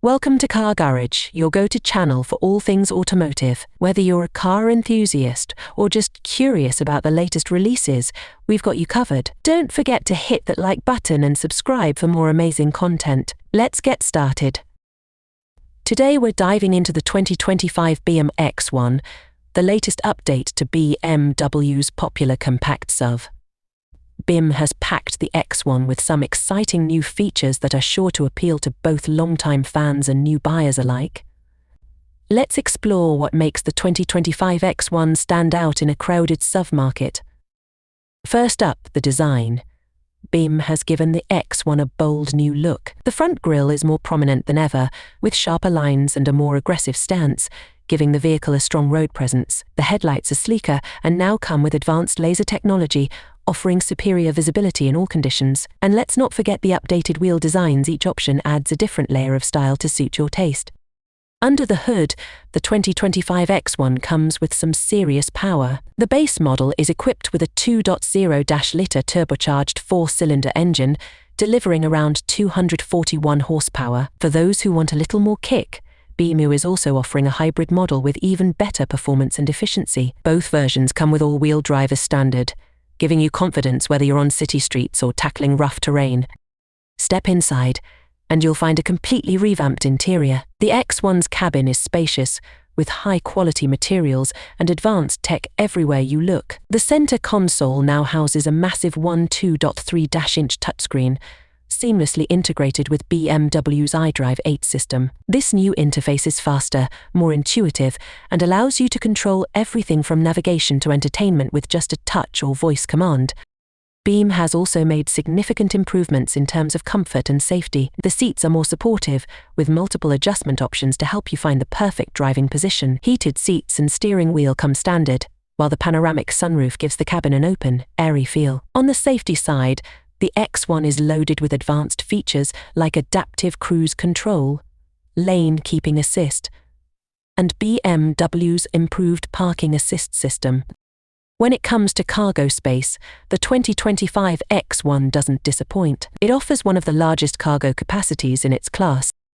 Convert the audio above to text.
Welcome to Car Garage, your go-to channel for all things automotive. Whether you're a car enthusiast or just curious about the latest releases, we've got you covered. Don't forget to hit that like button and subscribe for more amazing content. Let's get started. Today we're diving into the 2025 BMW X1, the latest update to BMW's popular compact SUV. BMW has packed the X1 with some exciting new features that are sure to appeal to both longtime fans and new buyers alike. Let's explore what makes the 2025 X1 stand out in a crowded SUV market. First up, the design. BMW has given the X1 a bold new look. The front grille is more prominent than ever, with sharper lines and a more aggressive stance, giving the vehicle a strong road presence. The headlights are sleeker and now come with advanced laser technology, offering superior visibility in all conditions. And let's not forget the updated wheel designs. Each option adds a different layer of style to suit your taste. Under the hood, the 2025 X1 comes with some serious power. The base model is equipped with a 2.0-liter turbocharged four-cylinder engine, delivering around 241 horsepower. For those who want a little more kick, BMW is also offering a hybrid model with even better performance and efficiency. Both versions come with all-wheel drive as standard, giving you confidence whether you're on city streets or tackling rough terrain. Step inside, and you'll find a completely revamped interior. The X1's cabin is spacious, with high-quality materials and advanced tech everywhere you look. The center console now houses a massive 2.3-inch touchscreen, seamlessly integrated with BMW's iDrive 8 system. This new interface is faster, more intuitive, and allows you to control everything from navigation to entertainment with just a touch or voice command. BMW has also made significant improvements in terms of comfort and safety. The seats are more supportive, with multiple adjustment options to help you find the perfect driving position. Heated seats and steering wheel come standard, while the panoramic sunroof gives the cabin an open, airy feel. On the safety side, the X1 is loaded with advanced features like adaptive cruise control, lane keeping assist, and BMW's improved parking assist system. When it comes to cargo space, the 2025 X1 doesn't disappoint. It offers one of the largest cargo capacities in its class,